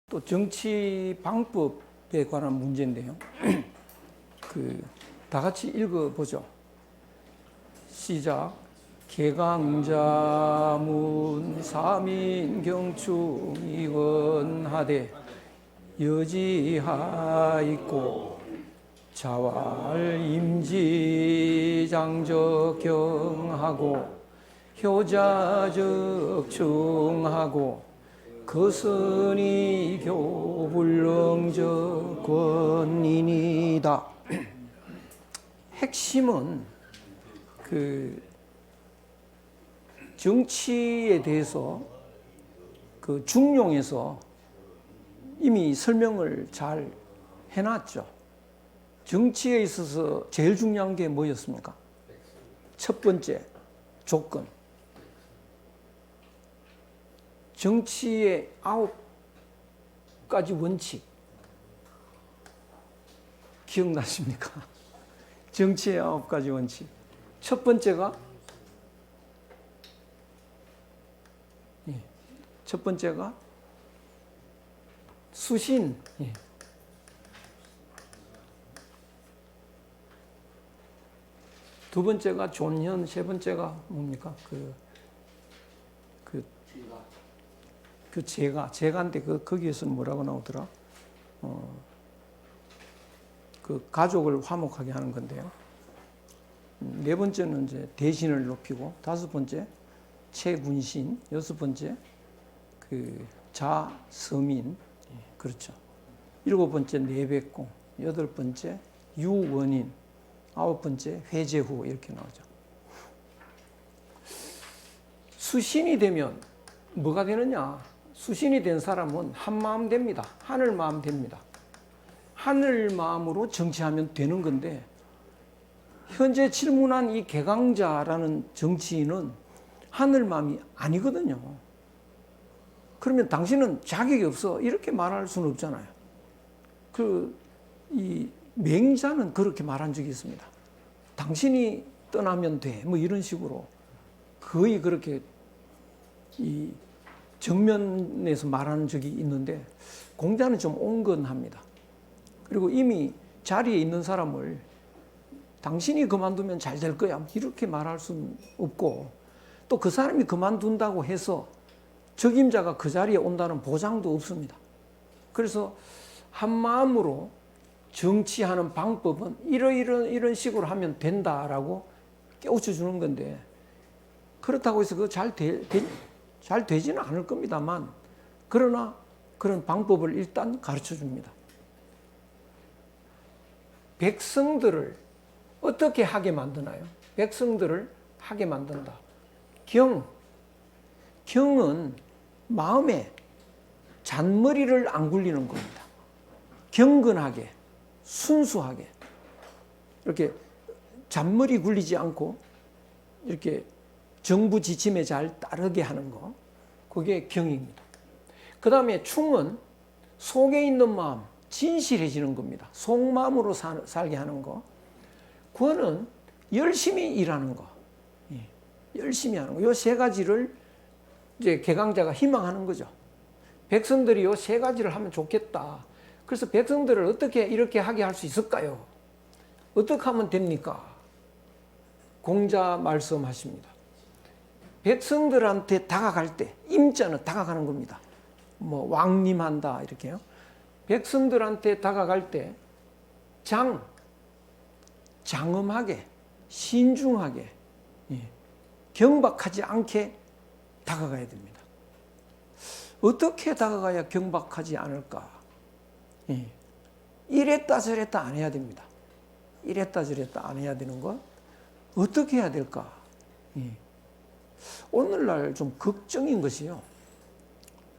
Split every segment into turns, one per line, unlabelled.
또 정치 방법에 관한 문제인데요. 다 같이 읽어보죠. 시작. 개강자문 사민경충이건하되 여지하있고 자왈임지장적경하고 효자적충하고 거선이 교불능적 권인이다. 핵심은 정치에 대해서 중용에서 이미 설명을 잘 해놨죠. 정치에 있어서 제일 중요한 게 뭐였습니까? 첫 번째 조건. 정치의 9가지 원칙. 기억나십니까? 정치의 9가지 원칙. 첫 번째가 수신. 두 번째가 존현, 세 번째가 뭡니까? 제가인데 거기에서는 뭐라고 나오더라? 가족을 화목하게 하는 건데요. 네 번째는 이제 대신을 높이고, 다섯 번째 채군신, 여섯 번째 자서민, 그렇죠. 일곱 번째 내백공, 여덟 번째 유원인, 아홉 번째 회제후 이렇게 나오죠. 수신이 되면 뭐가 되느냐? 수신이 된 사람은 한마음 됩니다. 하늘 마음 됩니다. 하늘 마음으로 정치하면 되는 건데, 현재 질문한 이 개강자라는 정치인은 하늘 마음이 아니거든요. 그러면 당신은 자격이 없어 이렇게 말할 수는 없잖아요. 이 맹자는 그렇게 말한 적이 있습니다. 당신이 떠나면 돼, 뭐 이런 식으로 거의 그렇게 이 정면에서 말하는 적이 있는데, 공자는 좀 온건합니다. 그리고 이미 자리에 있는 사람을 당신이 그만두면 잘 될 거야 이렇게 말할 수는 없고, 또 그 사람이 그만둔다고 해서 적임자가 그 자리에 온다는 보장도 없습니다. 그래서 한 마음으로 정치하는 방법은 이런 식으로 하면 된다라고 깨우쳐 주는 건데, 그렇다고 해서 잘 되지는 않을 겁니다만, 그러나 그런 방법을 일단 가르쳐 줍니다. 백성들을 어떻게 하게 만드나요? 백성들을 하게 만든다. 경은 마음에 잔머리를 안 굴리는 겁니다. 경건하게, 순수하게, 이렇게 잔머리 굴리지 않고 이렇게 정부 지침에 잘 따르게 하는 거, 그게 경입니다. 그 다음에 충은 속에 있는 마음, 진실해지는 겁니다. 속마음으로 살게 하는 거. 권은 열심히 일하는 거, 열심히 하는 거. 이 세 가지를 이제 개강자가 희망하는 거죠. 백성들이 이 세 가지를 하면 좋겠다. 그래서 백성들을 어떻게 이렇게 하게 할 수 있을까요? 어떻게 하면 됩니까? 공자 말씀하십니다. 백성들한테 다가갈 때, 임자는 다가가는 겁니다. 뭐 왕림한다 이렇게요. 백성들한테 다가갈 때 장엄하게, 신중하게, 경박하지 않게 다가가야 됩니다. 어떻게 다가가야 경박하지 않을까? 이랬다 저랬다 안 해야 됩니다. 이랬다 저랬다 안 해야 되는 것. 어떻게 해야 될까? 오늘날 좀 걱정인 것이요.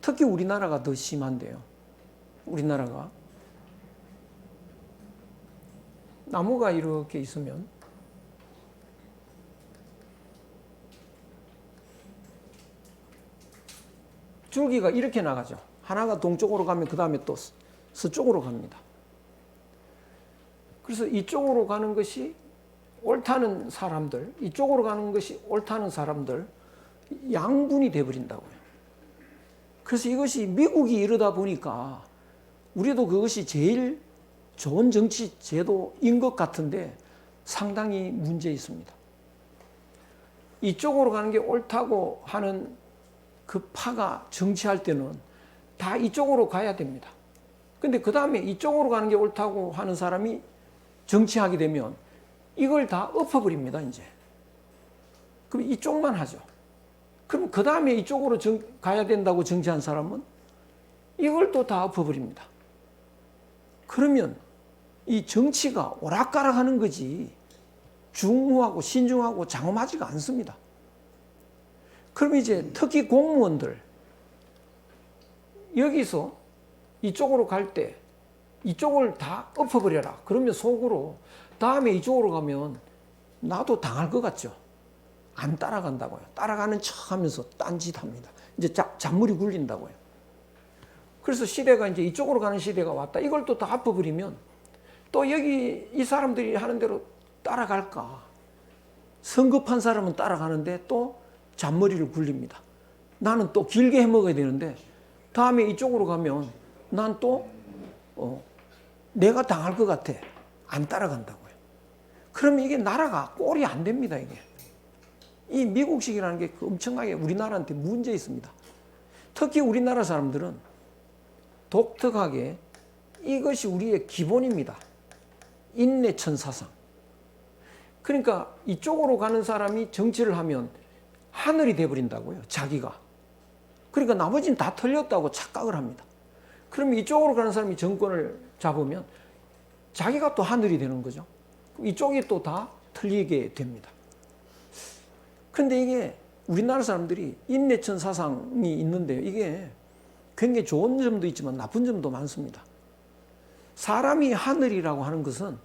특히 우리나라가 더 심한데요. 우리나라가 나무가 이렇게 있으면 줄기가 이렇게 나가죠. 하나가 동쪽으로 가면 그 다음에 또 서쪽으로 갑니다. 그래서 이쪽으로 가는 것이 옳다는 사람들, 이쪽으로 가는 것이 옳다는 사람들, 양분이 돼버린다고요. 그래서 이것이 미국이 이러다 보니까 우리도 그것이 제일 좋은 정치 제도인 것 같은데 상당히 문제 있습니다. 이쪽으로 가는 게 옳다고 하는 그 파가 정치할 때는 다 이쪽으로 가야 됩니다. 근데 그 다음에 이쪽으로 가는 게 옳다고 하는 사람이 정치하게 되면 이걸 다 엎어버립니다, 이제. 그럼 이쪽만 하죠. 그럼 그 다음에 이쪽으로 가야 된다고 정치한 사람은 이걸 또 다 엎어버립니다. 그러면 이 정치가 오락가락 하는 거지 중후하고 신중하고 장엄하지가 않습니다. 그럼 이제 특히 공무원들 여기서 이쪽으로 갈 때 이쪽을 다 엎어버려라. 그러면 속으로 다음에 이쪽으로 가면 나도 당할 것 같죠. 안 따라간다고요. 따라가는 척 하면서 딴짓합니다. 이제 잔물이 굴린다고요. 그래서 시대가 이제 이쪽으로 가는 시대가 왔다. 이걸 또 다 엎어버리면 또 여기 이 사람들이 하는 대로 따라갈까. 성급한 사람은 따라가는데 또 잔머리를 굴립니다. 나는 또 길게 해먹어야 되는데 다음에 이쪽으로 가면 난 또 내가 당할 것 같아. 안 따라간다고요. 그러면 이게 나라가 꼴이 안 됩니다. 이게. 이 미국식이라는 게 엄청나게 우리나라한테 문제 있습니다. 특히 우리나라 사람들은 독특하게 이것이 우리의 기본입니다. 인내천 사상. 그러니까 이쪽으로 가는 사람이 정치를 하면 하늘이 돼버린다고요. 자기가. 그러니까 나머지는 다 틀렸다고 착각을 합니다. 그러면 이쪽으로 가는 사람이 정권을 잡으면 자기가 또 하늘이 되는 거죠. 이쪽이 또 다 틀리게 됩니다. 그런데 이게 우리나라 사람들이 인내천 사상이 있는데요. 이게 굉장히 좋은 점도 있지만 나쁜 점도 많습니다. 사람이 하늘이라고 하는 것은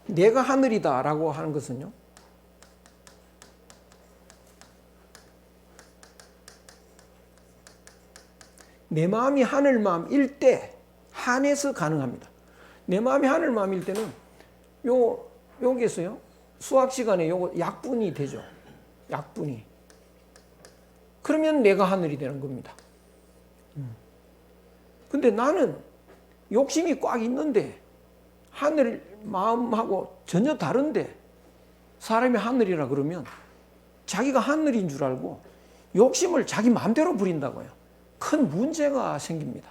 내가 하늘이다라고 하는 것은요. 내 마음이 하늘 마음일 때 한해서 가능합니다. 내 마음이 하늘 마음일 때는 여기에서요. 수학 시간에 요거 약분이 되죠. 약분이. 그러면 내가 하늘이 되는 겁니다. 근데 나는 욕심이 꽉 있는데 하늘 마음하고 전혀 다른데 사람이 하늘이라 그러면 자기가 하늘인 줄 알고 욕심을 자기 마음대로 부린다고요. 큰 문제가 생깁니다.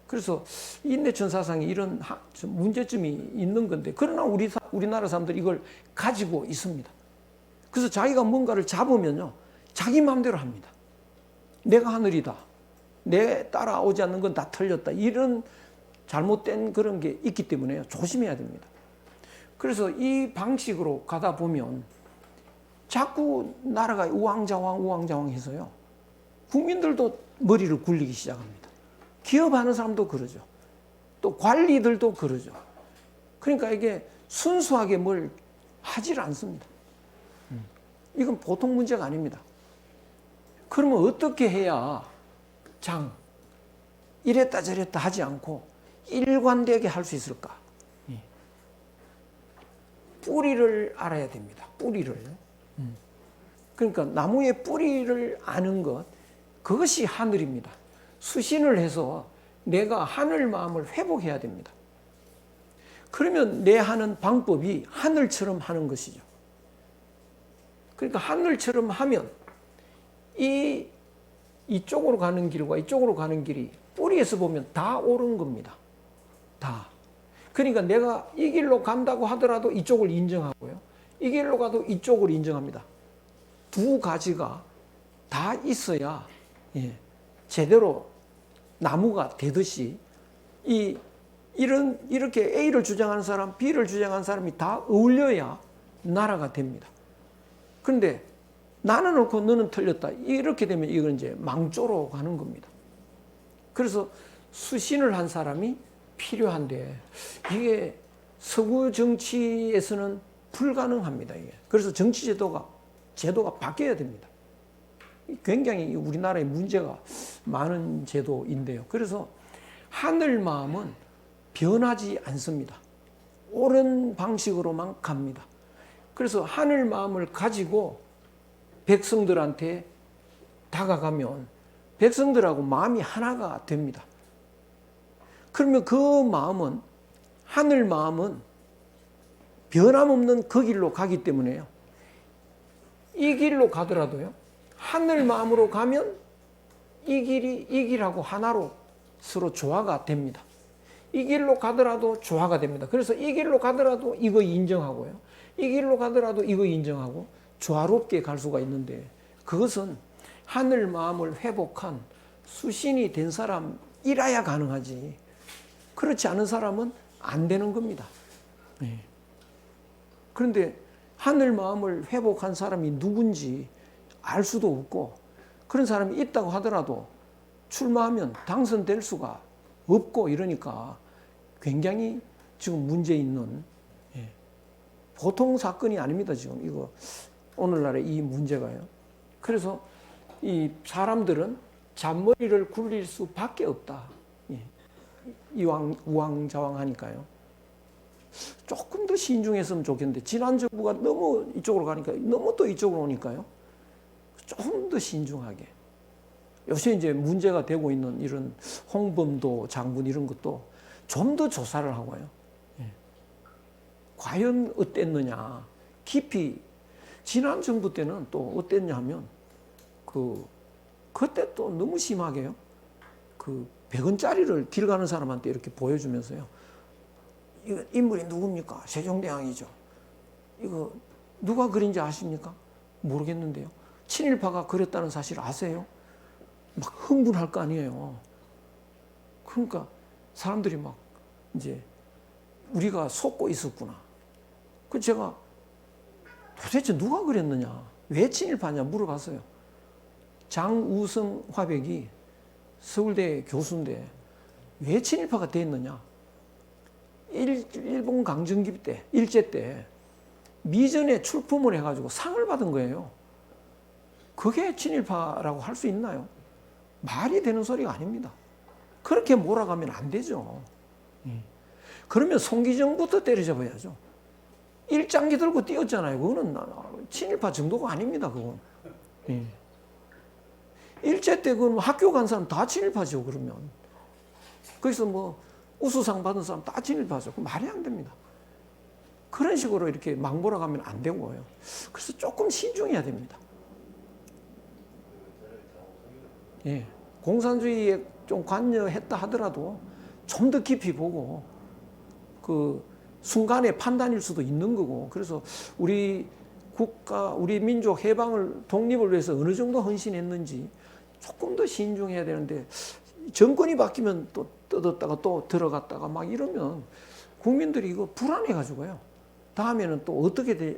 그래서 인내천 사상이 이런 문제점이 있는 건데 그러나 우리나라 사람들이 이걸 가지고 있습니다. 그래서 자기가 뭔가를 잡으면요. 자기 마음대로 합니다. 내가 하늘이다. 내 따라오지 않는 건 다 틀렸다. 이런 잘못된 그런 게 있기 때문에 조심해야 됩니다. 그래서 이 방식으로 가다 보면 자꾸 나라가 우왕좌왕 해서요. 국민들도 머리를 굴리기 시작합니다. 기업하는 사람도 그러죠. 또 관리들도 그러죠. 그러니까 이게 순수하게 뭘 하질 않습니다. 이건 보통 문제가 아닙니다. 그러면 어떻게 해야 이랬다 저랬다 하지 않고 일관되게 할 수 있을까? 뿌리를 알아야 됩니다. 뿌리를. 그러니까 나무의 뿌리를 아는 것, 그것이 하늘입니다. 수신을 해서 내가 하늘 마음을 회복해야 됩니다. 그러면 내 하는 방법이 하늘처럼 하는 것이죠. 그러니까 하늘처럼 하면 이쪽으로 가는 길과 이쪽으로 가는 길이 뿌리에서 보면 다 옳은 겁니다. 다. 그러니까 내가 이 길로 간다고 하더라도 이쪽을 인정하고요. 이 길로 가도 이쪽을 인정합니다. 두 가지가 다 있어야 제대로 나무가 되듯이 이렇게 A를 주장하는 사람, B를 주장하는 사람이 다 어울려야 나라가 됩니다. 그런데 나는 옳고 너는 틀렸다. 이렇게 되면 이건 이제 망조로 가는 겁니다. 그래서 수신을 한 사람이 필요한데 이게 서구 정치에서는 불가능합니다. 이게. 그래서 정치 제도가 바뀌어야 됩니다. 굉장히 우리나라에 문제가 많은 제도인데요. 그래서 하늘 마음은 변하지 않습니다. 옳은 방식으로만 갑니다. 그래서 하늘 마음을 가지고 백성들한테 다가가면 백성들하고 마음이 하나가 됩니다. 그러면 그 마음은, 하늘 마음은 변함없는 그 길로 가기 때문에요. 이 길로 가더라도요, 하늘 마음으로 가면 이 길하고 하나로 서로 조화가 됩니다. 이 길로 가더라도 조화가 됩니다. 그래서 이 길로 가더라도 이거 인정하고요, 이 길로 가더라도 이거 인정하고 조화롭게 갈 수가 있는데, 그것은 하늘 마음을 회복한 수신이 된 사람이라야 가능하지, 그렇지 않은 사람은 안 되는 겁니다. 네. 그런데 하늘 마음을 회복한 사람이 누군지 알 수도 없고, 그런 사람이 있다고 하더라도 출마하면 당선될 수가 없고, 이러니까 굉장히 지금 문제 있는, 보통 사건이 아닙니다. 지금 이거 오늘날의 이 문제가요. 그래서 이 사람들은 잔머리를 굴릴 수밖에 없다. 우왕좌왕하니까요. 조금 더 신중했으면 좋겠는데, 지난 정부가 너무 이쪽으로 가니까, 너무 또 이쪽으로 오니까요, 조금 더 신중하게. 요새 이제 문제가 되고 있는 이런 홍범도 장군 이런 것도 좀 더 조사를 하고요. 과연 어땠느냐, 깊이. 지난 정부 때는 또 어땠냐 하면, 그때 또 너무 심하게요. 100원짜리를 길 가는 사람한테 이렇게 보여주면서요, 이거 인물이 누굽니까? 세종대왕이죠. 이거 누가 그린지 아십니까? 모르겠는데요. 친일파가 그렸다는 사실 아세요? 막 흥분할 거 아니에요. 그러니까 사람들이 막 이제 우리가 속고 있었구나. 그 제가 도대체 누가 그랬느냐, 왜 친일파냐 물어봤어요. 장우성 화백이 서울대 교수인데 왜 친일파가 됐느냐. 일본 강점기 때, 일제 때 미전에 출품을 해가지고 상을 받은 거예요. 그게 친일파라고 할 수 있나요? 말이 되는 소리가 아닙니다. 그렇게 몰아가면 안 되죠. 그러면 송기정부터 때려잡아야죠. 일장기 들고 뛰었잖아요. 그거는 친일파 정도가 아닙니다. 그건. 일제 때 그럼 학교 간 사람 다 친일파죠. 그러면 거기서 뭐 우수상 받은 사람 다 친일파죠. 말이 안 됩니다. 그런 식으로 이렇게 막 몰아가면 안 되고요. 그래서 조금 신중해야 됩니다. 공산주의에 좀 관여했다 하더라도 좀 더 깊이 보고, 그 순간의 판단일 수도 있는 거고, 그래서 우리 국가, 우리 민족 해방을, 독립을 위해서 어느 정도 헌신했는지 조금 더 신중해야 되는데, 정권이 바뀌면 또 뜯었다가 또 들어갔다가 막 이러면 국민들이 이거 불안해가지고요. 다음에는 또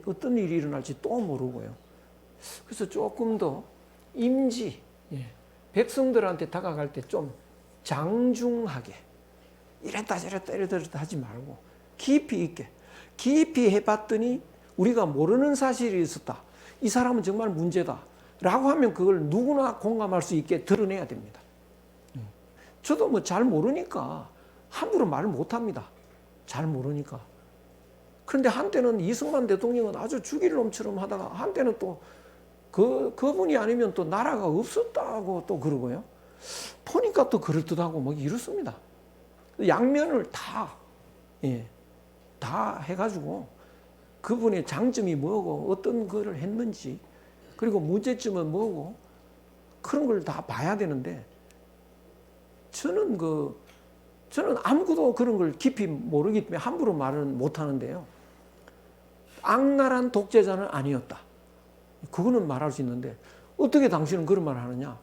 어떤 일이 일어날지 또 모르고요. 그래서 조금 더 임지, 백성들한테 다가갈 때 좀 장중하게, 이랬다 저랬다 이랬다 하지 말고 깊이 있게, 깊이 해봤더니 우리가 모르는 사실이 있었다, 이 사람은 정말 문제다 라고 하면 그걸 누구나 공감할 수 있게 드러내야 됩니다. 저도 뭐 잘 모르니까 함부로 말을 못합니다. 잘 모르니까. 그런데 한때는 이승만 대통령은 아주 죽일 놈처럼 하다가, 한때는 또 그분이 아니면 또 나라가 없었다고 또 그러고요. 보니까 또 그럴듯하고 뭐 이렇습니다. 양면을 다 해가지고 그분의 장점이 뭐고 어떤 거를 했는지, 그리고 문제점은 뭐고, 그런 걸 다 봐야 되는데, 저는 아무것도 그런 걸 깊이 모르기 때문에 함부로 말은 못 하는데요. 악랄한 독재자는 아니었다, 그거는 말할 수 있는데, 어떻게 당신은 그런 말을 하느냐?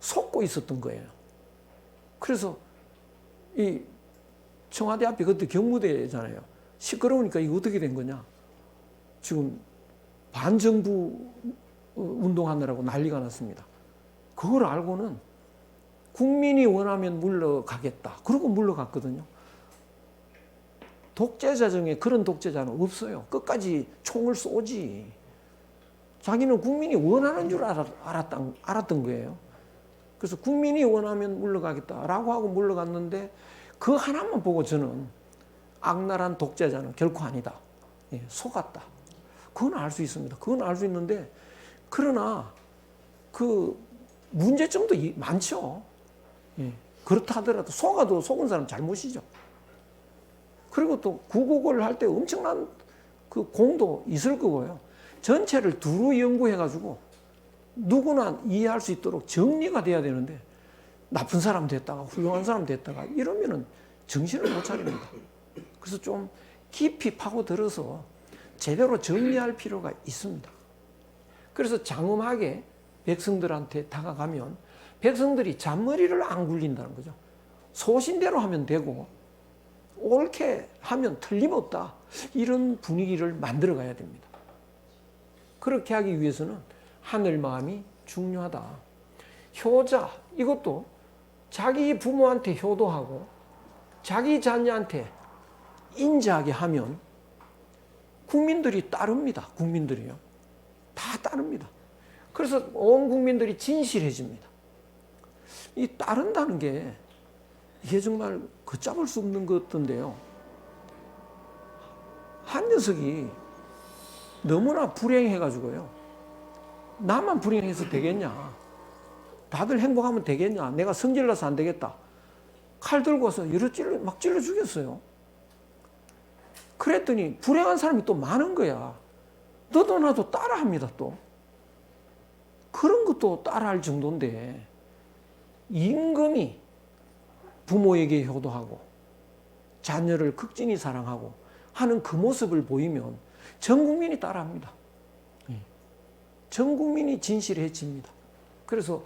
속고 있었던 거예요. 그래서 이 청와대 앞이 그때 경무대잖아요. 시끄러우니까 이거 어떻게 된 거냐? 지금 반정부 운동하느라고 난리가 났습니다. 그걸 알고는 국민이 원하면 물러가겠다, 그러고 물러갔거든요. 독재자 중에 그런 독재자는 없어요. 끝까지 총을 쏘지. 자기는 국민이 원하는 줄 알았던 거예요. 그래서 국민이 원하면 물러가겠다라고 하고 물러갔는데, 그 하나만 보고 저는 악랄한 독재자는 결코 아니다, 속았다, 그건 알 수 있습니다. 그건 알 수 있는데, 그러나 그 문제점도 많죠. 예. 그렇다 하더라도 속아도 속은 사람 잘못이죠. 그리고 또 구국을 할 때 엄청난 그 공도 있을 거고요. 전체를 두루 연구해가지고 누구나 이해할 수 있도록 정리가 돼야 되는데 나쁜 사람 됐다가 훌륭한 사람 됐다가 이러면은 정신을 못 차립니다. 그래서 좀 깊이 파고들어서 제대로 정리할 필요가 있습니다. 그래서 장엄하게 백성들한테 다가가면 백성들이 잔머리를 안 굴린다는 거죠. 소신대로 하면 되고 옳게 하면 틀림없다. 이런 분위기를 만들어 가야 됩니다. 그렇게 하기 위해서는 하늘 마음이 중요하다. 효자, 이것도 자기 부모한테 효도하고 자기 자녀한테 인자하게 하면 국민들이 따릅니다. 국민들이요. 다 따릅니다. 그래서 온 국민들이 진실해집니다. 이 따른다는 게 이게 정말 걷잡을 수 없는 것 같던데요. 한 녀석이 너무나 불행해가지고요. 나만 불행해서 되겠냐? 다들 행복하면 되겠냐? 내가 성질나서 안 되겠다. 칼 들고 와서 막 찔러 죽였어요. 그랬더니 불행한 사람이 또 많은 거야. 너도 나도 따라합니다, 또. 그런 것도 따라할 정도인데, 임금이 부모에게 효도하고, 자녀를 극진히 사랑하고 하는 그 모습을 보이면 전 국민이 따라합니다. 전 국민이 진실해집니다. 그래서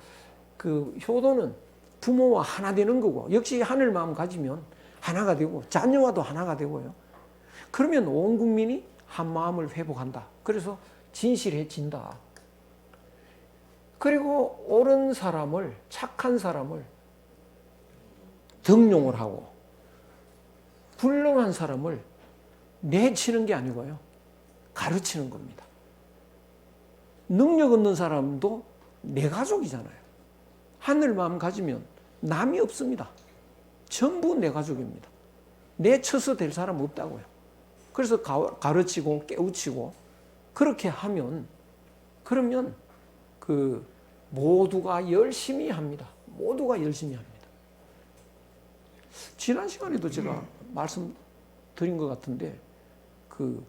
그 효도는 부모와 하나 되는 거고, 역시 하늘 마음 가지면 하나가 되고, 자녀와도 하나가 되고요. 그러면 온 국민이 한 마음을 회복한다. 그래서 진실해진다. 그리고 옳은 사람을, 착한 사람을 등용을 하고, 불능한 사람을 내치는 게 아니고요. 가르치는 겁니다. 능력 없는 사람도 내 가족이잖아요. 하늘 마음 가지면 남이 없습니다. 전부 내 가족입니다. 내 처서 될 사람 없다고요. 그래서 가르치고 깨우치고 그렇게 하면, 그러면 그 모두가 열심히 합니다. 모두가 열심히 합니다. 지난 시간에도 제가 말씀드린 것 같은데, 그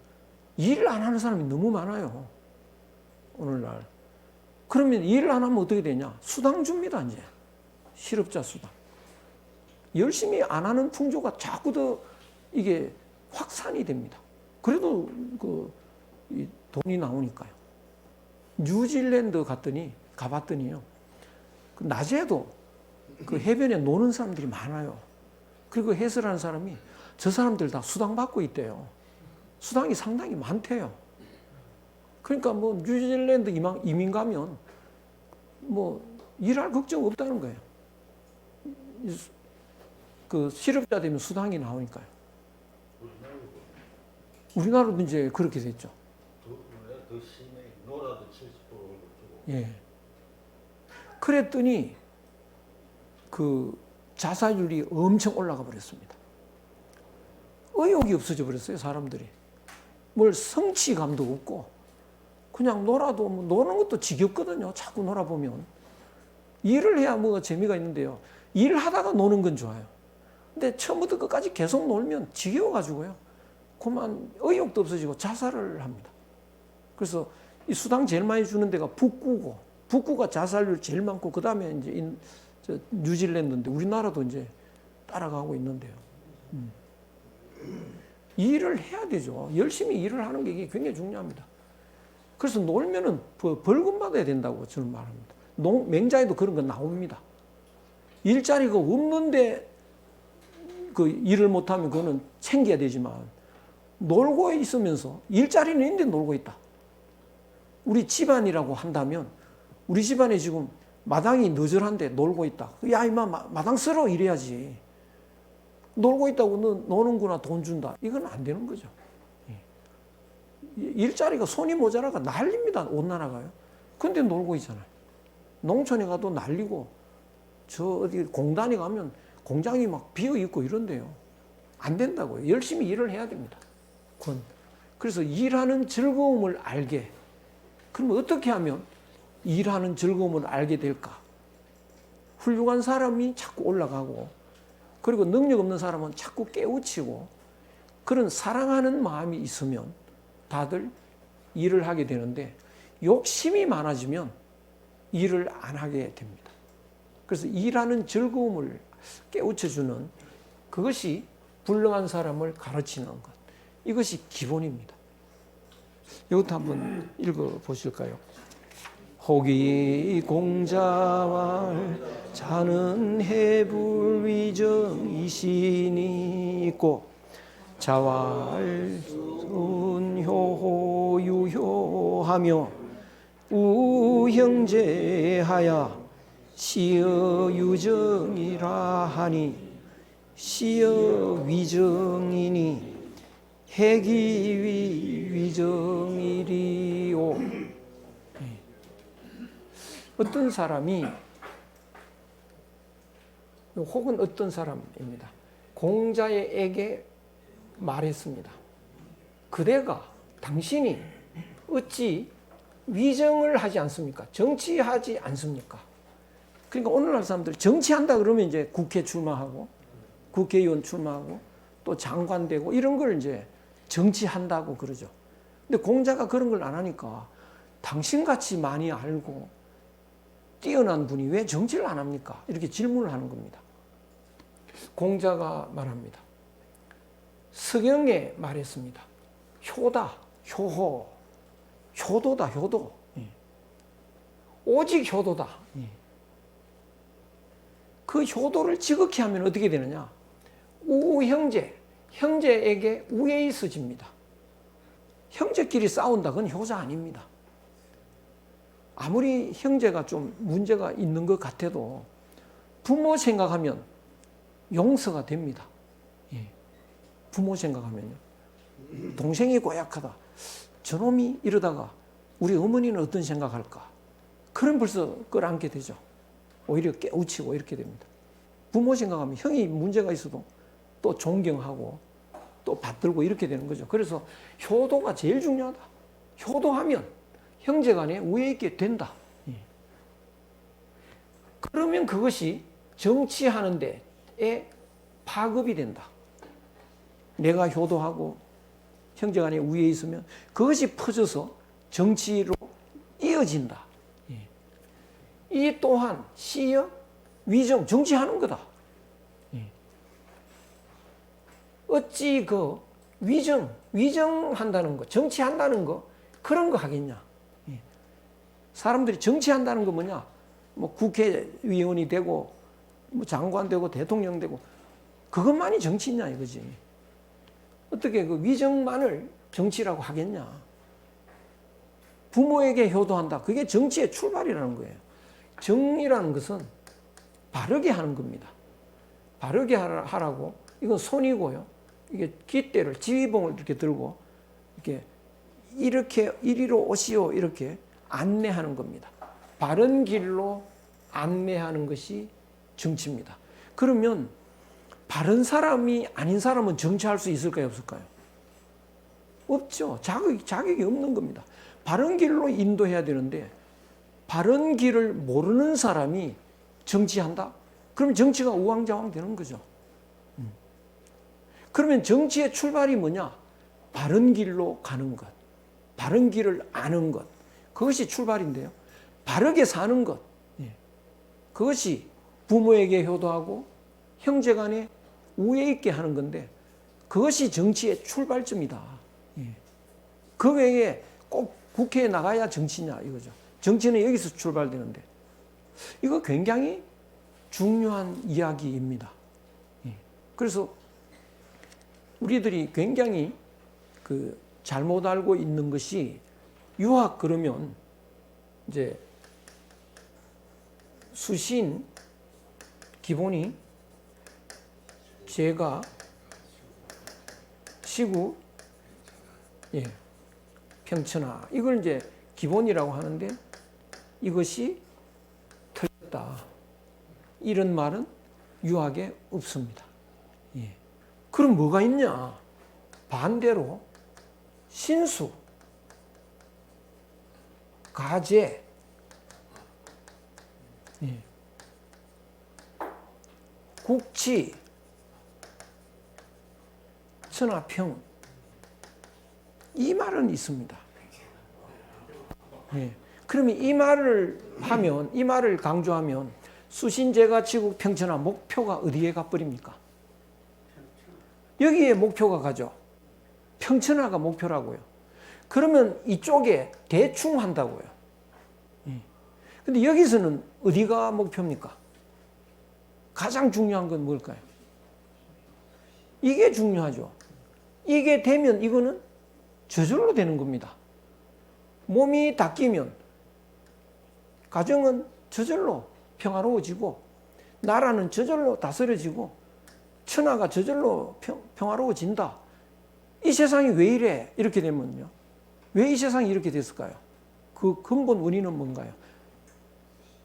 일을 안 하는 사람이 너무 많아요. 오늘날. 그러면 일을 안 하면 어떻게 되냐? 수당 줍니다, 이제. 실업자 수당. 열심히 안 하는 풍조가 자꾸 더 이게 확산이 됩니다. 그래도 이 돈이 나오니까요. 뉴질랜드 가봤더니요. 그 낮에도 그 해변에 노는 사람들이 많아요. 그리고 해설하는 사람이 저 사람들 다 수당 받고 있대요. 수당이 상당히 많대요. 그러니까 뭐 뉴질랜드 이민 가면 뭐 일할 걱정 없다는 거예요. 그 실업자 되면 수당이 나오니까요. 우리나라도 이제 그렇게 됐죠.
더 심해. 노라도 70%를 주고.
예. 그랬더니 그 자살률이 엄청 올라가 버렸습니다. 의욕이 없어져 버렸어요, 사람들이. 뭘 성취감도 없고 그냥 놀아도 뭐 노는 것도 지겹거든요. 자꾸 놀아보면. 일을 해야 뭐 재미가 있는데요. 일하다가 노는 건 좋아요. 근데 처음부터 끝까지 계속 놀면 지겨워가지고요. 그만 의욕도 없어지고 자살을 합니다. 그래서 이 수당 제일 많이 주는 데가 북구가 자살률 제일 많고, 그 다음에 이제 뉴질랜드인데 우리나라도 이제 따라가고 있는데요. 일을 해야 되죠. 열심히 일을 하는 게 이게 굉장히 중요합니다. 그래서 놀면은 벌금 받아야 된다고 저는 말합니다. 맹자에도 그런 거 나옵니다. 일자리가 없는데 그 일을 못하면 그거는 챙겨야 되지만, 놀고 있으면서 일자리는 있는데 놀고 있다. 우리 집안이라고 한다면 우리 집안에 지금 마당이 너절한데 놀고 있다. 야 이마 마당 쓸어 이래야지. 놀고 있다고 너 노는구나 돈 준다. 이건 안 되는 거죠. 일자리가 손이 모자라가 난립니다. 온 나라가요. 근데 놀고 있잖아요. 농촌에 가도 난리고, 저 어디 공단에 가면 공장이 막 비어 있고 이런데요. 안 된다고요. 열심히 일을 해야 됩니다. 그래서 일하는 즐거움을 알게. 그러면 어떻게 하면 일하는 즐거움을 알게 될까? 훌륭한 사람이 자꾸 올라가고, 그리고 능력 없는 사람은 자꾸 깨우치고, 그런 사랑하는 마음이 있으면 다들 일을 하게 되는데, 욕심이 많아지면 일을 안 하게 됩니다. 그래서 일하는 즐거움을 깨우쳐주는, 그것이 불능한 사람을 가르치는 것, 이것이 기본입니다. 이것도 한번 읽어보실까요? 혹이 공자왈 자는 해불위정이시니 있고 자왈 순효호 유효하며 우형제하야 시여 유정이라 하니 시여 위정이니 해기 위정이리오. 어떤 사람이, 혹은 어떤 사람입니다. 공자에게 말했습니다. 그대가, 당신이 어찌 위정을 하지 않습니까? 정치하지 않습니까? 그러니까 오늘날 사람들 정치한다 그러면 이제 국회 출마하고, 국회의원 출마하고, 또 장관 되고, 이런 걸 이제 정치한다고 그러죠. 근데 공자가 그런 걸 안 하니까, 당신같이 많이 알고 뛰어난 분이 왜 정치를 안 합니까? 이렇게 질문을 하는 겁니다. 공자가 말합니다. 서경에 말했습니다. 효다, 효호, 효도다, 효도. 오직 효도다. 그 효도를 지극히 하면 어떻게 되느냐? 우형제, 형제에게 우애 있어집니다. 형제끼리 싸운다, 그건 효자 아닙니다. 아무리 형제가 좀 문제가 있는 것 같아도 부모 생각하면 용서가 됩니다. 부모 생각하면요. 동생이 고약하다. 저놈이 이러다가 우리 어머니는 어떤 생각할까? 그럼 벌써 끌어안게 되죠. 오히려 깨우치고 이렇게 됩니다. 부모 생각하면 형이 문제가 있어도 또 존경하고 또 받들고 이렇게 되는 거죠. 그래서 효도가 제일 중요하다. 효도하면 형제 간에 우애 있게 된다. 그러면 그것이 정치하는 데에 파급이 된다. 내가 효도하고 형제 간에 우애 있으면 그것이 퍼져서 정치로 이어진다. 이 또한 시여 위정, 정치하는 거다. 어찌 그 위정한다는 거, 정치한다는 거, 그런 거 하겠냐. 사람들이 정치한다는 거 뭐냐? 뭐 국회의원이 되고, 뭐 장관 되고, 대통령 되고, 그것만이 정치냐 이거지. 어떻게 그 위정만을 정치라고 하겠냐? 부모에게 효도한다. 그게 정치의 출발이라는 거예요. 정이라는 것은 바르게 하는 겁니다. 바르게 하라고. 이건 손이고요. 이게 깃대를, 지휘봉을 이렇게 들고, 이렇게 이리로 오시오, 이렇게 안내하는 겁니다. 바른 길로 안내하는 것이 정치입니다. 그러면 바른 사람이 아닌 사람은 정치할 수 있을까요, 없을까요? 없죠. 자격이 없는 겁니다. 바른 길로 인도해야 되는데 바른 길을 모르는 사람이 정치한다? 그러면 정치가 우왕좌왕 되는 거죠. 그러면 정치의 출발이 뭐냐? 바른 길로 가는 것, 바른 길을 아는 것, 그것이 출발인데요. 바르게 사는 것, 그것이 부모에게 효도하고 형제 간에 우애 있게 하는 건데 그것이 정치의 출발점이다. 그 외에 꼭 국회에 나가야 정치냐 이거죠. 정치는 여기서 출발되는데 이거 굉장히 중요한 이야기입니다. 그래서 우리들이 굉장히 잘못 알고 있는 것이 유학 그러면 이제 수신 기본이 제가 시구 평천하 이걸 이제 기본이라고 하는데 이것이 틀렸다. 이런 말은 유학에 없습니다. 그럼 뭐가 있냐? 반대로 신수, 가제, 예. 국치, 천하평, 이 말은 있습니다. 예. 그러면 이 말을 하면, 이 말을 강조하면 수신제가 지국 평천하 목표가 어디에 가버립니까? 여기에 목표가 가죠. 평천하가 목표라고요. 그러면 이쪽에 대충 한다고요. 근데 여기서는 어디가 목표입니까? 가장 중요한 건 뭘까요? 이게 중요하죠. 이게 되면 이거는 저절로 되는 겁니다. 몸이 닦이면 가정은 저절로 평화로워지고 나라는 저절로 다스려지고 천하가 저절로 평화로워진다. 이 세상이 왜 이래? 이렇게 되면요. 왜 이 세상이 이렇게 됐을까요? 그 근본 원인은 뭔가요?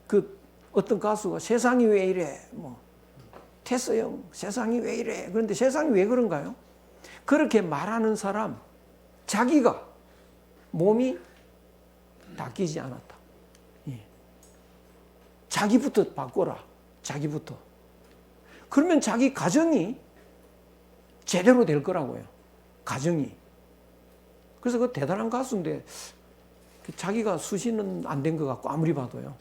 그 어떤 가수가 세상이 왜 이래? 뭐 테스형 세상이 왜 이래? 그런데 세상이 왜 그런가요? 그렇게 말하는 사람 자기가 몸이 닦이지 않았다. 예. 자기부터 바꿔라. 자기부터. 그러면 자기 가정이 제대로 될 거라고요. 가정이. 그래서 그 대단한 가수인데 자기가 수신은 안 된 것 같고 아무리 봐도요.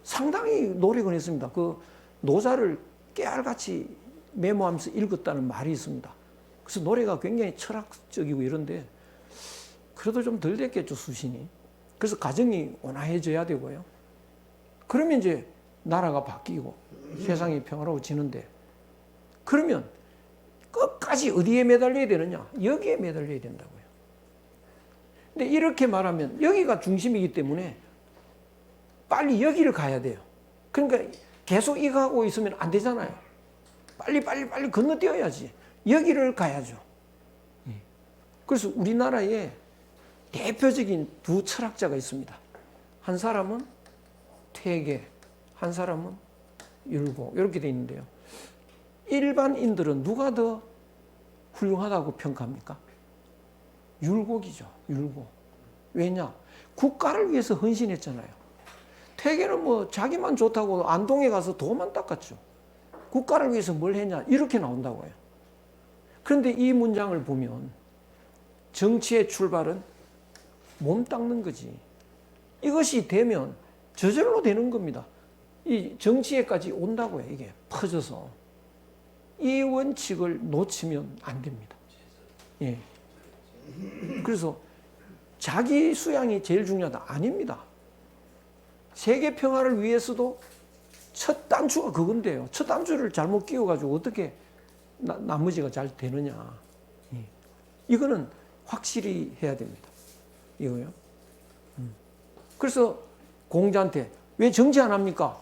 상당히 노력을 했습니다. 그 노자를 깨알같이 메모하면서 읽었다는 말이 있습니다. 그래서 노래가 굉장히 철학적이고 이런데 그래도 좀 덜 됐겠죠, 수신이. 그래서 가정이 온화해져야 되고요. 그러면 이제 나라가 바뀌고 세상이 평화로워지는데 그러면 끝까지 어디에 매달려야 되느냐? 여기에 매달려야 된다고요. 근데 이렇게 말하면 여기가 중심이기 때문에 빨리 여기를 가야 돼요. 그러니까 계속 이거 하고 있으면 안 되잖아요. 빨리 건너뛰어야지. 여기를 가야죠. 그래서 우리나라에 대표적인 두 철학자가 있습니다. 한 사람은 퇴계, 한 사람은 율곡 이렇게 돼 있는데요. 일반인들은 누가 더 훌륭하다고 평가합니까? 율곡이죠. 율곡. 왜냐? 국가를 위해서 헌신했잖아요. 퇴계는 뭐 자기만 좋다고 안동에 가서 도만 닦았죠. 국가를 위해서 뭘 했냐? 이렇게 나온다고요. 그런데 이 문장을 보면 정치의 출발은 몸 닦는 거지. 이것이 되면 저절로 되는 겁니다. 이 정치에까지 온다고요. 이게 퍼져서. 이 원칙을 놓치면 안 됩니다. 예. 그래서 자기 수양이 제일 중요하다. 아닙니다. 세계 평화를 위해서도 첫 단추가 그건데요. 첫 단추를 잘못 끼워가지고 어떻게 나머지가 잘 되느냐. 예. 이거는 확실히 해야 됩니다. 이거요. 그래서 공자한테 왜 정치 안 합니까?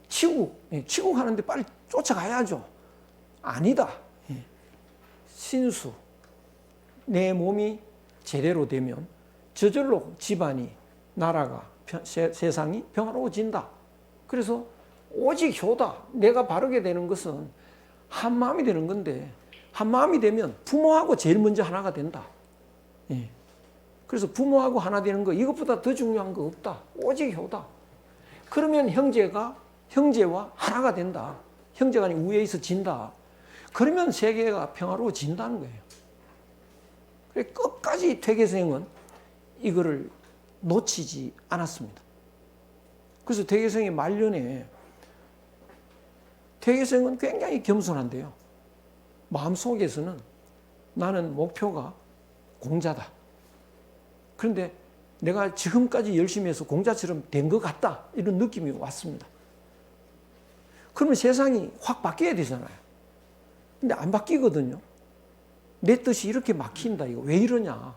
치국 하는데 빨리 쫓아가야죠. 아니다. 예. 신수. 내 몸이 제대로 되면 저절로 집안이, 나라가, 세상이 평화로워진다. 그래서 오직 효다. 내가 바르게 되는 것은 한 마음이 되는 건데 한 마음이 되면 부모하고 제일 먼저 하나가 된다. 예. 그래서 부모하고 하나 되는 거 이것보다 더 중요한 거 없다. 오직 효다. 그러면 형제와 하나가 된다. 형제가 우위에 있어 진다. 그러면 세계가 평화로워진다는 거예요. 끝까지 퇴계생은 이거를 놓치지 않았습니다. 그래서 퇴계생의 말년에 퇴계생은 굉장히 겸손한데요. 마음속에서는 나는 목표가 공자다. 그런데 내가 지금까지 열심히 해서 공자처럼 된 것 같다. 이런 느낌이 왔습니다. 그러면 세상이 확 바뀌어야 되잖아요. 근데 안 바뀌거든요. 내 뜻이 이렇게 막힌다. 이거 왜 이러냐.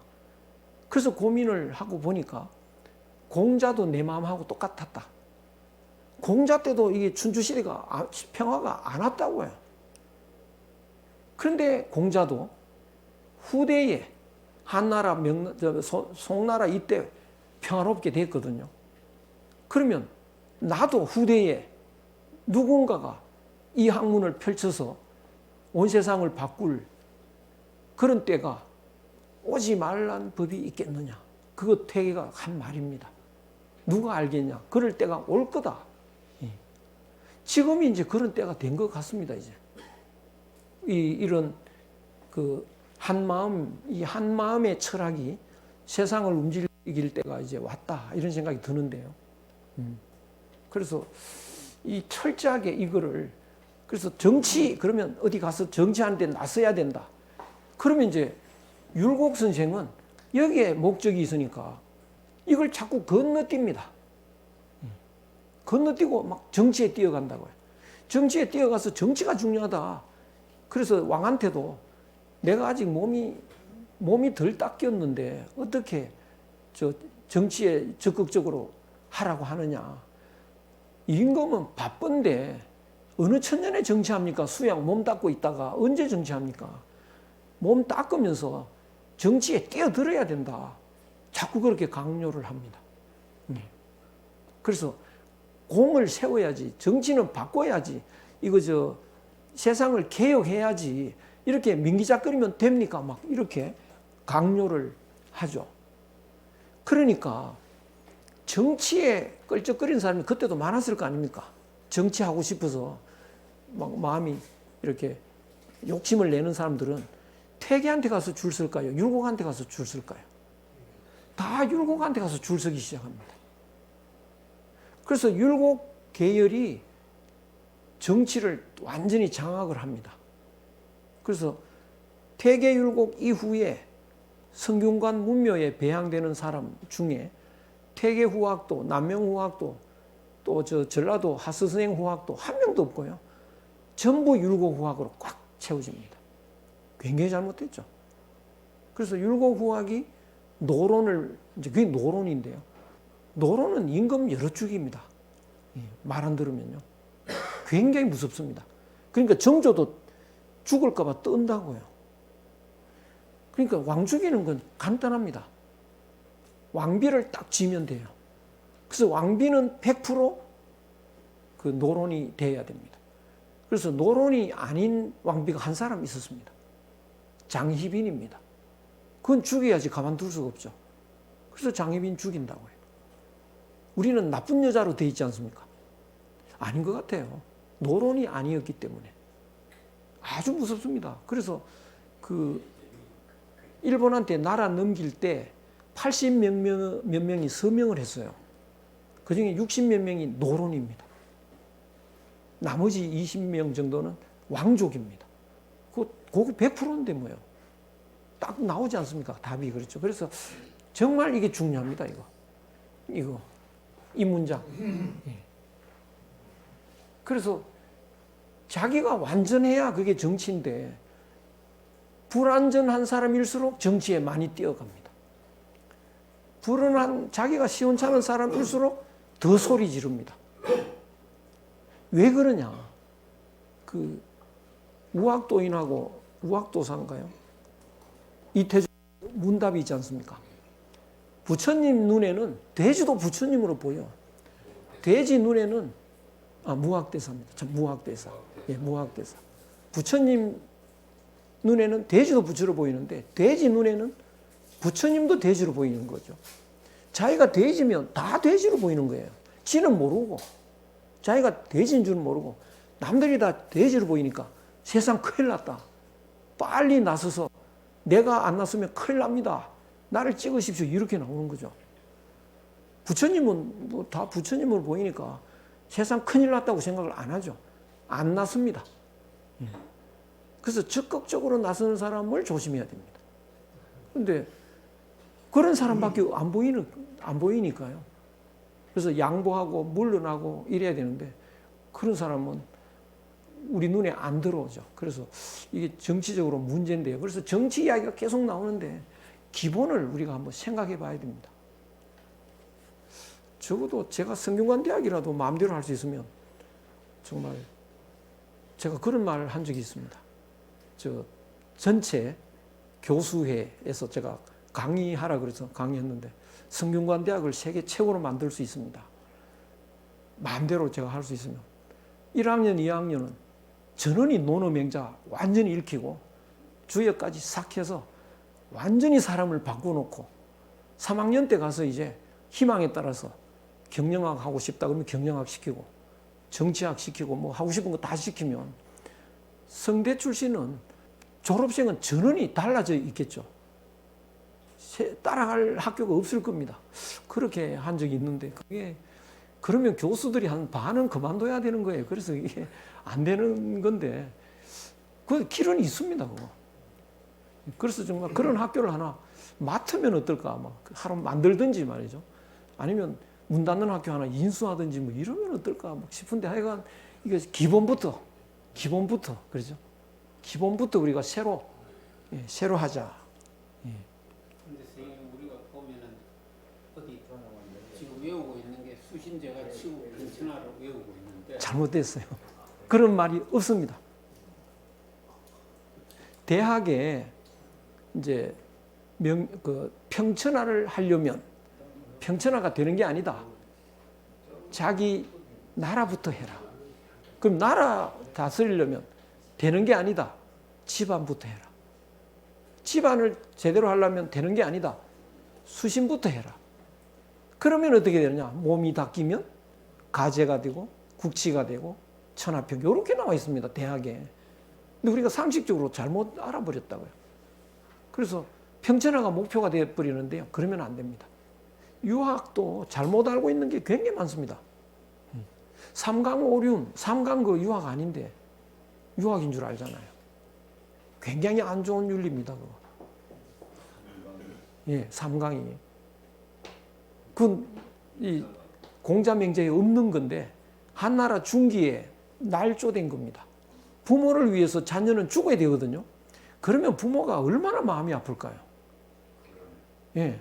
그래서 고민을 하고 보니까 공자도 내 마음하고 똑같았다. 공자 때도 이게 춘추시대가 평화가 안 왔다고요. 그런데 공자도 후대에 한나라, 송나라 이때 평화롭게 됐거든요. 그러면 나도 후대에 누군가가 이 학문을 펼쳐서 온 세상을 바꿀 그런 때가 오지 말란 법이 있겠느냐. 그거 퇴계가 한 말입니다. 누가 알겠냐. 그럴 때가 올 거다. 지금이 이제 그런 때가 된 것 같습니다. 이제 이런 그 한마음, 이 한마음의 철학이 세상을 움직일 때가 이제 왔다 이런 생각이 드는데요. 그래서 이 철저하게 이거를 그래서 정치 그러면 어디 가서 정치하는데 나서야 된다. 그러면 이제 율곡 선생은 여기에 목적이 있으니까 이걸 자꾸 건너뜁니다. 건너뛰고 막 정치에 뛰어간다고요. 정치에 뛰어가서 정치가 중요하다. 그래서 왕한테도 내가 아직 몸이 덜 닦였는데 어떻게 저 정치에 적극적으로 하라고 하느냐. 임금은 바쁜데 어느 천년에 정치합니까? 수양 몸 닦고 있다가 언제 정치합니까? 몸 닦으면서 정치에 뛰어들어야 된다. 자꾸 그렇게 강요를 합니다. 그래서 공을 세워야지. 정치는 바꿔야지. 이거 세상을 개혁해야지. 이렇게 민기작거리면 됩니까? 막 이렇게 강요를 하죠. 그러니까 정치에 끌적거리는 사람이 그때도 많았을 거 아닙니까? 정치하고 싶어서 막 마음이 이렇게 욕심을 내는 사람들은 태계한테 가서 줄 설까요? 율곡한테 가서 줄 설까요? 다 율곡한테 가서 줄 서기 시작합니다. 그래서 율곡 계열이 정치를 완전히 장악을 합니다. 그래서 태계율곡 이후에 성균관 문묘에 배양되는 사람 중에 태계후학도, 남명후학도, 또 전라도 하스선행 후학도 한 명도 없고요. 전부 율곡후학으로 꽉 채워집니다. 굉장히 잘못됐죠. 그래서 율곡후학이 노론을, 이제 그게 노론인데요. 노론은 임금 여러 축입니다. 말 안 들으면요. 굉장히 무섭습니다. 그러니까 정조도 죽을까봐 뜬다고요. 그러니까 왕 죽이는 건 간단합니다. 왕비를 딱 지면 돼요. 그래서 왕비는 100% 노론이 돼야 됩니다. 그래서 노론이 아닌 왕비가 한 사람 있었습니다. 장희빈입니다. 그건 죽여야지 가만둘 수가 없죠. 그래서 장희빈 죽인다고요. 우리는 나쁜 여자로 돼 있지 않습니까? 아닌 것 같아요. 노론이 아니었기 때문에. 아주 무섭습니다. 그래서 일본한테 나라 넘길 때 80몇 명이 서명을 했어요. 그 중에 60몇 명이 노론입니다. 나머지 20명 정도는 왕족입니다. 그거 100%인데 뭐요. 딱 나오지 않습니까? 답이 그렇죠. 그래서 정말 이게 중요합니다. 이 문장. 그래서 자기가 완전해야 그게 정치인데 불완전한 사람일수록 정치에 많이 뛰어갑니다. 자기가 시원찮은 사람일수록 더 소리 지릅니다. 왜 그러냐? 우학도인하고 우학도사인가요? 이태주 문답이 있지 않습니까? 부처님 눈에는 돼지도 부처님으로 보여. 돼지 눈에는 무학대사입니다. 참 무학대사. 예, 무학대사. 부처님 눈에는 돼지도 부처로 보이는데 돼지 눈에는 부처님도 돼지로 보이는 거죠. 자기가 돼지면 다 돼지로 보이는 거예요. 지는 모르고 자기가 돼지인 줄 모르고 남들이 다 돼지로 보이니까 세상 큰일 났다. 빨리 나서서 내가 안 나서면 큰일 납니다. 나를 찍으십시오. 이렇게 나오는 거죠. 부처님은 뭐 다 부처님으로 보이니까 세상 큰일 났다고 생각을 안 하죠. 안 나섭니다. 그래서 적극적으로 나서는 사람을 조심해야 됩니다. 그런데 그런 사람밖에 안 보이니까요. 그래서 양보하고 물러나고 이래야 되는데 그런 사람은 우리 눈에 안 들어오죠. 그래서 이게 정치적으로 문제인데요. 그래서 정치 이야기가 계속 나오는데 기본을 우리가 한번 생각해 봐야 됩니다. 적어도 제가 성균관 대학이라도 마음대로 할 수 있으면 정말 제가 그런 말을 한 적이 있습니다. 전체 교수회에서 제가 강의하라 그래서 강의했는데 성균관 대학을 세계 최고로 만들 수 있습니다. 마음대로 제가 할 수 있으면 1학년, 2학년은 전원이 논어맹자 완전히 읽히고 주역까지 싹 해서 완전히 사람을 바꿔놓고 3학년 때 가서 이제 희망에 따라서 경영학 하고 싶다 그러면 경영학 시키고 정치학 시키고 뭐 하고 싶은 거 다 시키면 성대 출신은 졸업생은 전원이 달라져 있겠죠. 따라갈 학교가 없을 겁니다. 그렇게 한 적이 있는데 그게 그러면 교수들이 한 반은 그만둬야 되는 거예요. 그래서 이게 안 되는 건데 그 길은 있습니다. 그거. 그래서 정말 그런 학교를 하나 맡으면 어떨까 막 하루 만들든지 말이죠. 아니면 문 닫는 학교 하나 인수하든지 뭐 이러면 어떨까 막 싶은데 하여간 이게 기본부터 그렇죠. 기본부터 우리가 새로 하자.
근데 선생님 우리가 보면은 어디 지금 외우고 있는 게 수신제가 치고 편천하를 외우고 있는데
잘못됐어요. 그런 말이 없습니다. 대학에 이제 평천하를 하려면 평천하가 되는 게 아니다. 자기 나라부터 해라. 그럼 나라 다스리려면 되는 게 아니다. 집안부터 해라. 집안을 제대로 하려면 되는 게 아니다. 수신부터 해라. 그러면 어떻게 되느냐? 몸이 닦이면 가제가 되고 국치가 되고 천하평 이렇게 나와 있습니다. 대학에. 근데 우리가 상식적으로 잘못 알아버렸다고요. 그래서 평천하가 목표가 되어버리는데요. 그러면 안 됩니다. 유학도 잘못 알고 있는 게 굉장히 많습니다. 삼강오륜, 삼강 그 유학 아닌데 유학인 줄 알잖아요. 굉장히 안 좋은 윤리입니다. 그거. 예, 삼강이. 그건 이 공자맹자에 없는 건데 한나라 중기에 날조된 겁니다. 부모를 위해서 자녀는 죽어야 되거든요. 그러면 부모가 얼마나 마음이 아플까요? 예.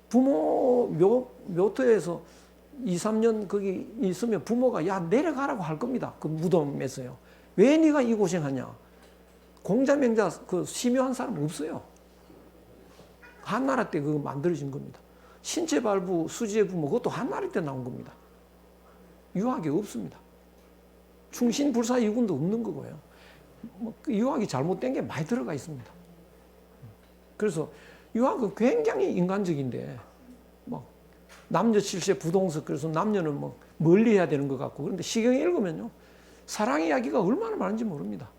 부모 묘터에서 2, 3년 거기 있으면 부모가 야 내려가라고 할 겁니다. 그 무덤에서요. 왜 네가 이 고생하냐? 공자맹자 그 심요한 사람 없어요. 한나라 때 그거 만들어진 겁니다. 신체발부, 수지의 부모 그것도 한나라 때 나온 겁니다. 유학이 없습니다. 충신불사 이군도 없는 거고요. 그 유학이 잘못된 게 많이 들어가 있습니다. 그래서 유학은 굉장히 인간적인데 뭐 남녀 칠세 부동석 그래서 남녀는 뭐 멀리 해야 되는 것 같고 그런데 시경에 읽으면요 사랑 이야기가 얼마나 많은지 모릅니다.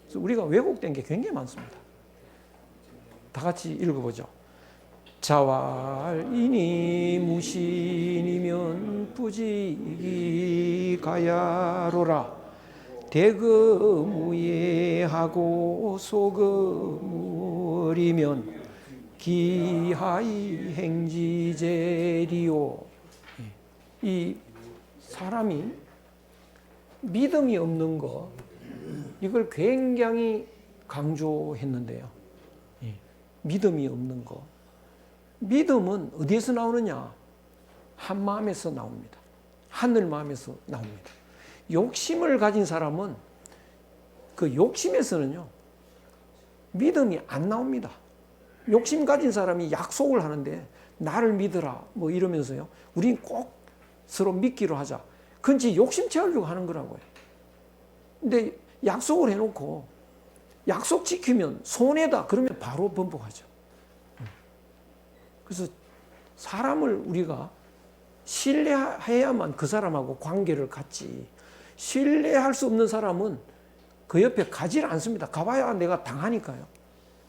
그래서 우리가 왜곡된 게 굉장히 많습니다. 다 같이 읽어보죠. 자왈이니 무신이면 뿌지기 가야로라. 대금우예하고 소금물이면 기하이 행지제리오. 이 사람이 믿음이 없는 것 이걸 굉장히 강조했는데요. 믿음이 없는 것. 믿음은 어디에서 나오느냐? 한 마음에서 나옵니다. 하늘 마음에서 나옵니다. 욕심을 가진 사람은 그 욕심에서는요, 믿음이 안 나옵니다. 욕심 가진 사람이 약속을 하는데 나를 믿으라 뭐 이러면서요, 우린 꼭 서로 믿기로 하자. 그건 지 욕심 채우려고 하는 거라고요. 근데 약속을 해놓고 약속 지키면 손해다 그러면 바로 번복하죠. 그래서 사람을 우리가 신뢰해야만 그 사람하고 관계를 갖지 신뢰할 수 없는 사람은 그 옆에 가지를 않습니다. 가봐야 내가 당하니까요.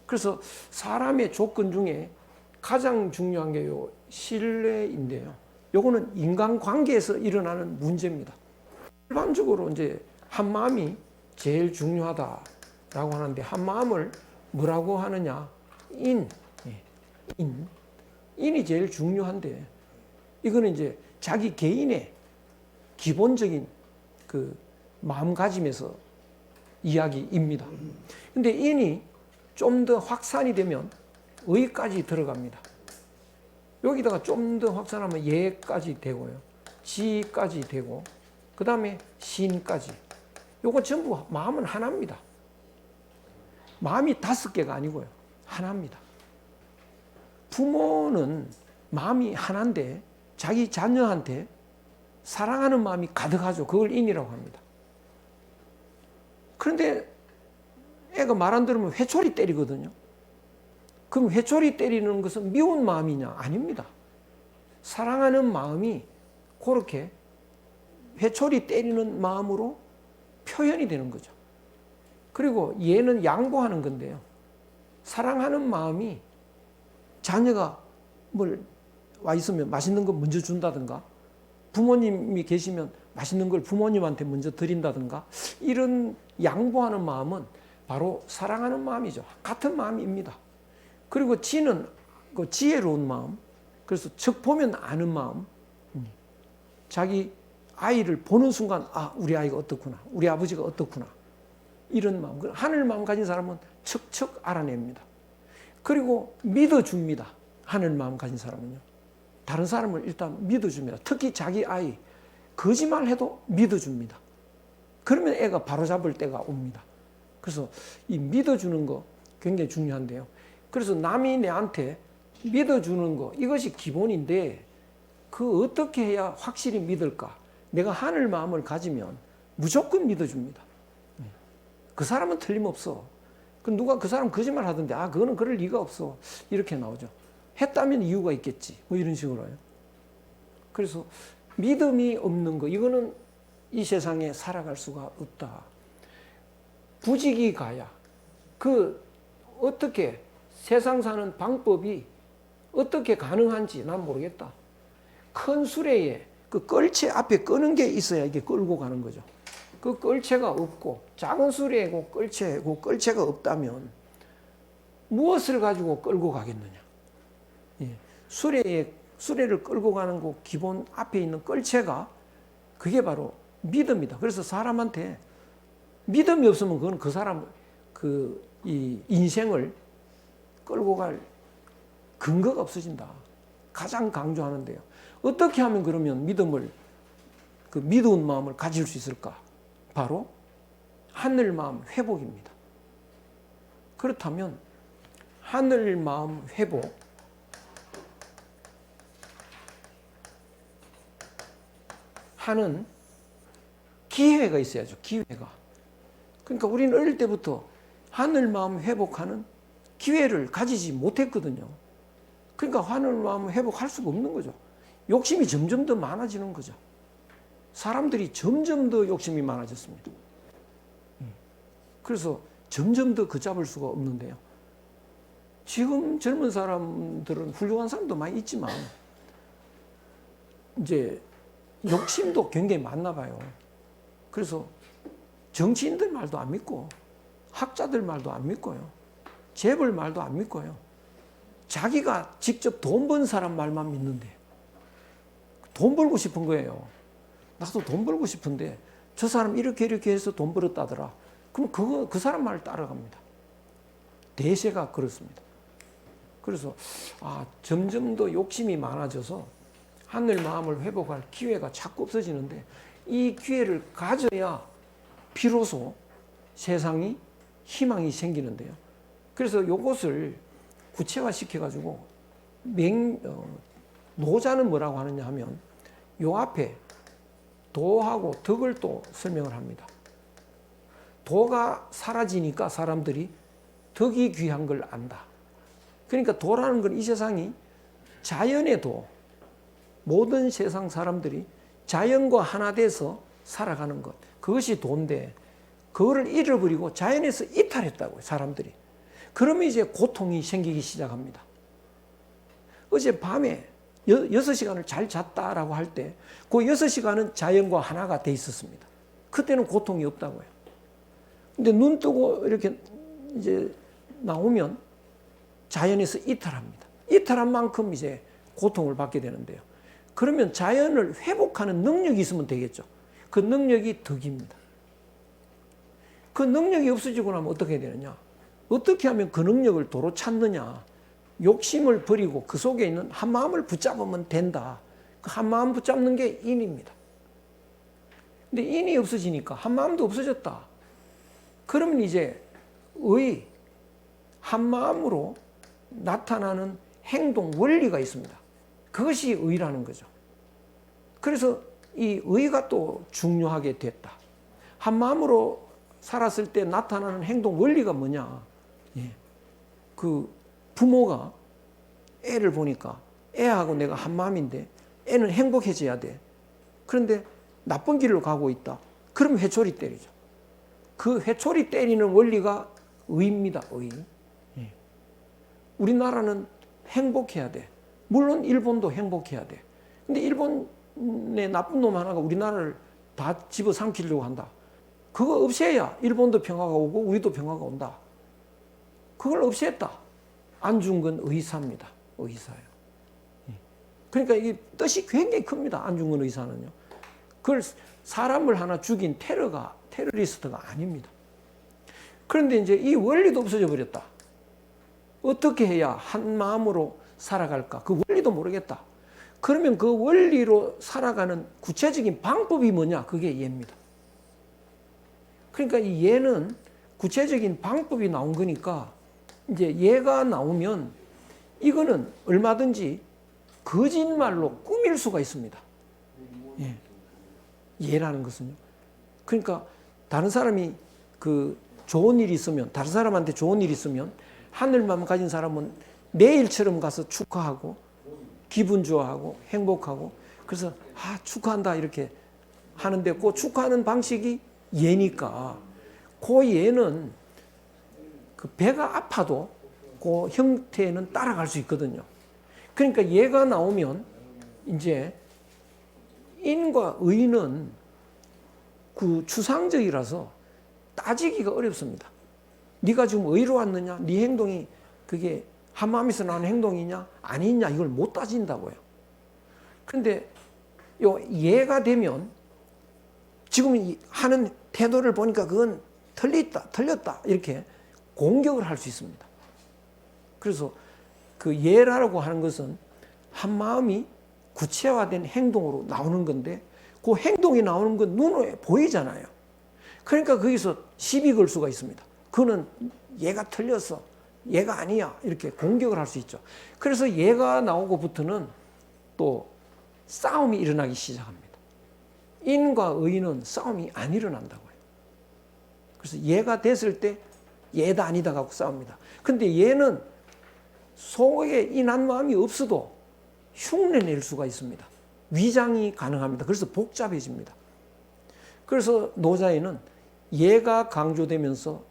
그래서 사람의 조건 중에 가장 중요한 게 요 신뢰인데요. 요거는 인간관계에서 일어나는 문제입니다. 일반적으로 이제 한 마음이 제일 중요하다라고 하는데 한 마음을 뭐라고 하느냐? 인이 제일 중요한데 이거는 이제 자기 개인의 기본적인 그 마음가짐에서 이야기입니다. 근데 인이 좀 더 확산이 되면 의까지 들어갑니다. 여기다가 좀 더 확산하면 예까지 되고요. 지까지 되고 그 다음에 신까지. 요거 전부 마음은 하나입니다. 마음이 5개가 아니고요. 하나입니다. 부모는 마음이 하나인데 자기 자녀한테 사랑하는 마음이 가득하죠. 그걸 인이라고 합니다. 그런데 애가 말 안 들으면 회초리 때리거든요. 그럼 회초리 때리는 것은 미운 마음이냐? 아닙니다. 사랑하는 마음이 그렇게 회초리 때리는 마음으로 표현이 되는 거죠. 그리고 얘는 양보하는 건데요. 사랑하는 마음이 자녀가 뭘 와 있으면 맛있는 거 먼저 준다든가, 부모님이 계시면 맛있는 걸 부모님한테 먼저 드린다든가, 이런 양보하는 마음은 바로 사랑하는 마음이죠. 같은 마음입니다. 그리고 지는 그 지혜로운 마음, 그래서 척 보면 아는 마음, 자기 아이를 보는 순간 아, 우리 아이가 어떻구나, 우리 아버지가 어떻구나, 이런 마음. 하늘 마음 가진 사람은 척척 알아냅니다. 그리고 믿어줍니다. 하늘 마음 가진 사람은요. 다른 사람을 일단 믿어줍니다. 특히 자기 아이, 거짓말해도 믿어줍니다. 그러면 애가 바로잡을 때가 옵니다. 그래서 이 믿어주는 거 굉장히 중요한데요. 그래서 남이 내한테 믿어주는 거, 이것이 기본인데, 그 어떻게 해야 확실히 믿을까? 내가 하늘 마음을 가지면 무조건 믿어줍니다. 그 사람은 틀림없어. 누가 그 사람 거짓말 하던데, 아, 그거는 그럴 리가 없어, 이렇게 나오죠. 했다면 이유가 있겠지, 뭐 이런 식으로요. 그래서 믿음이 없는 거, 이거는 이 세상에 살아갈 수가 없다. 부직이 가야, 그 어떻게 세상 사는 방법이 어떻게 가능한지 난 모르겠다. 큰 수레에 그 끌채 앞에 끄는 게 있어야 이게 끌고 가는 거죠. 그 끌채가 없고, 작은 수레고 끌채고, 끌채가 없다면 무엇을 가지고 끌고 가겠느냐. 예. 수레를 끌고 가는 그 기본 앞에 있는 끌채가, 그게 바로 믿음이다. 그래서 사람한테 믿음이 없으면 그건 그 사람 이 인생을 끌고 갈 근거가 없어진다. 가장 강조하는데요. 어떻게 하면 그러면 믿음을, 그 믿어온 마음을 가질 수 있을까? 바로 하늘 마음 회복입니다. 그렇다면 하늘 마음 회복, 하는 기회가 있어야죠. 기회가. 그러니까 우리는 어릴 때부터 하늘 마음 회복하는 기회를 가지지 못했거든요. 그러니까 하늘 마음 회복할 수가 없는 거죠. 욕심이 점점 더 많아지는 거죠. 사람들이 점점 더 욕심이 많아졌습니다. 그래서 점점 더 걷잡을 수가 없는데요. 지금 젊은 사람들은 훌륭한 사람도 많이 있지만 이제 욕심도 굉장히 많나 봐요. 그래서 정치인들 말도 안 믿고, 학자들 말도 안 믿고요, 재벌 말도 안 믿고요, 자기가 직접 돈 번 사람 말만 믿는데, 돈 벌고 싶은 거예요. 나도 돈 벌고 싶은데 저 사람 이렇게 해서 돈 벌었다더라. 그럼 그 사람 말을 따라갑니다. 대세가 그렇습니다. 그래서 점점 더 욕심이 많아져서 하늘 마음을 회복할 기회가 자꾸 없어지는데, 이 기회를 가져야 비로소 세상이 희망이 생기는데요. 그래서 이것을 구체화시켜가지고 노자는 뭐라고 하느냐 하면, 요 앞에 도하고 덕을 또 설명을 합니다. 도가 사라지니까 사람들이 덕이 귀한 걸 안다. 그러니까 도라는 건 이 세상이 자연의 도, 모든 세상 사람들이 자연과 하나 돼서 살아가는 것, 그것이 도인데, 그거를 잃어버리고 자연에서 이탈했다고요, 사람들이. 그러면 이제 고통이 생기기 시작합니다. 어제 밤에 6시간을 잘 잤다라고 할 때, 그 6시간은 자연과 하나가 돼 있었습니다. 그때는 고통이 없다고요. 근데 눈 뜨고 이렇게 이제 나오면 자연에서 이탈합니다. 이탈한 만큼 이제 고통을 받게 되는데요. 그러면 자연을 회복하는 능력이 있으면 되겠죠. 그 능력이 덕입니다. 그 능력이 없어지고 나면 어떻게 되느냐? 어떻게 하면 그 능력을 도로 찾느냐? 욕심을 버리고 그 속에 있는 한 마음을 붙잡으면 된다. 그 한 마음 붙잡는 게 인입니다. 근데 인이 없어지니까 한 마음도 없어졌다. 그러면 이제 한 마음으로 나타나는 행동 원리가 있습니다. 그것이 의라는 거죠. 그래서 이 의가 또 중요하게 됐다. 한 마음으로 살았을 때 나타나는 행동 원리가 뭐냐? 그 부모가 애를 보니까 애하고 내가 한 마음인데 애는 행복해져야 돼. 그런데 나쁜 길로 가고 있다. 그럼 회초리 때리죠. 그 회초리 때리는 원리가 의입니다. 의. 예. 우리나라는 행복해야 돼. 물론 일본도 행복해야 돼. 근데 일본의 나쁜 놈 하나가 우리나라를 다 집어삼키려고 한다. 그거 없애야 일본도 평화가 오고 우리도 평화가 온다. 그걸 없앴다. 안중근 의사입니다. 의사예요. 그러니까 이 뜻이 굉장히 큽니다. 안중근 의사는요. 그걸 사람을 하나 죽인 테러리스트가 아닙니다. 그런데 이제 이 원리도 없어져 버렸다. 어떻게 해야 한 마음으로 살아갈까? 그 원리도 모르겠다. 그러면 그 원리로 살아가는 구체적인 방법이 뭐냐? 그게 예입니다. 그러니까 이 예는 구체적인 방법이 나온 거니까 이제 예가 나오면 이거는 얼마든지 거짓말로 꾸밀 수가 있습니다. 예. 예라는 것은요. 그러니까 다른 사람이 그 좋은 일이 있으면, 다른 사람한테 좋은 일이 있으면 하늘만 가진 사람은 내일처럼 가서 축하하고 기분 좋아하고 행복하고 그래서 축하한다 이렇게 하는데 그 축하하는 방식이 예니까 그 예는 그 배가 아파도 그 형태는 따라갈 수 있거든요. 그러니까 예가 나오면 이제 인과 의는 그 추상적이라서 따지기가 어렵습니다. 네가 지금 의로 왔느냐? 네 행동이 그게 한 마음에서 나는 행동이냐? 아니냐? 이걸 못 따진다고요. 그런데 요 예가 되면 지금 하는 태도를 보니까 그건 틀렸다 이렇게 공격을 할 수 있습니다. 그래서 그 예라고 하는 것은 한 마음이 구체화된 행동으로 나오는 건데 그 행동이 나오는 건 눈에 보이잖아요. 그러니까 거기서 시비 걸 수가 있습니다. 그거는 얘가 틀렸어. 얘가 아니야. 이렇게 공격을 할 수 있죠. 그래서 얘가 나오고부터는 또 싸움이 일어나기 시작합니다. 인과 의는 싸움이 안 일어난다고요. 그래서 얘가 됐을 때 얘다 아니다 갖고 싸웁니다. 근데 얘는 속에 인한 마음이 없어도 흉내낼 수가 있습니다. 위장이 가능합니다. 그래서 복잡해집니다. 그래서 노자에는 예가 강조되면서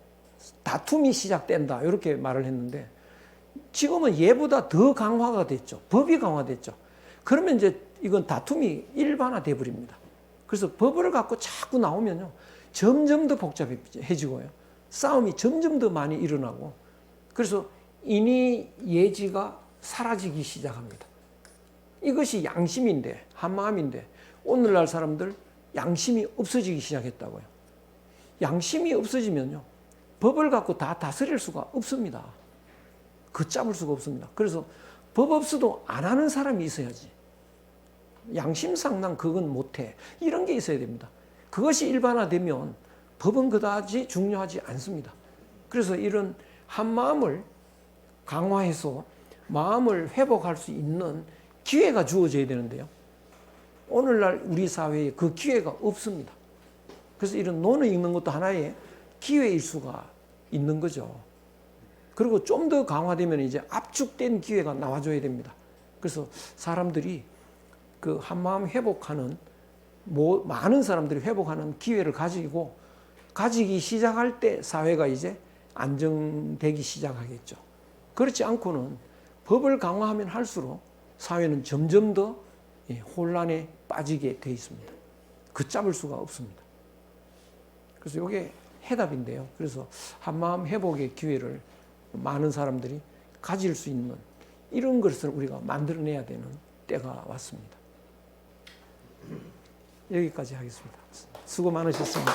다툼이 시작된다 이렇게 말을 했는데 지금은 예보다 더 강화가 됐죠. 법이 강화됐죠. 그러면 이제 이건 다툼이 일반화돼 버립니다. 그래서 법을 갖고 자꾸 나오면요 점점 더 복잡해지고요. 싸움이 점점 더 많이 일어나고 그래서 인의 예지가 사라지기 시작합니다. 이것이 양심인데 한마음인데 오늘날 사람들 양심이 없어지기 시작했다고요. 양심이 없어지면요 법을 갖고 다 다스릴 수가 없습니다. 걷잡을 수가 없습니다. 그래서 법 없어도 안 하는 사람이 있어야지. 양심상 난 그건 못해. 이런 게 있어야 됩니다. 그것이 일반화되면 법은 그다지 중요하지 않습니다. 그래서 이런 한 마음을 강화해서 마음을 회복할 수 있는 기회가 주어져야 되는데요. 오늘날 우리 사회에 그 기회가 없습니다. 그래서 이런 논을 읽는 것도 하나의 기회일 수가 있는 거죠. 그리고 좀 더 강화되면 이제 압축된 기회가 나와줘야 됩니다. 그래서 사람들이 그 한마음 회복하는 많은 사람들이 회복하는 기회를 가지기 시작할 때 사회가 이제 안정되기 시작하겠죠. 그렇지 않고는 법을 강화하면 할수록 사회는 점점 더 혼란에 빠지게 돼 있습니다. 걷잡을 수가 없습니다. 그래서 이게 해답인데요. 그래서 한마음 회복의 기회를 많은 사람들이 가질 수 있는 이런 것을 우리가 만들어내야 되는 때가 왔습니다. 여기까지 하겠습니다. 수고 많으셨습니다.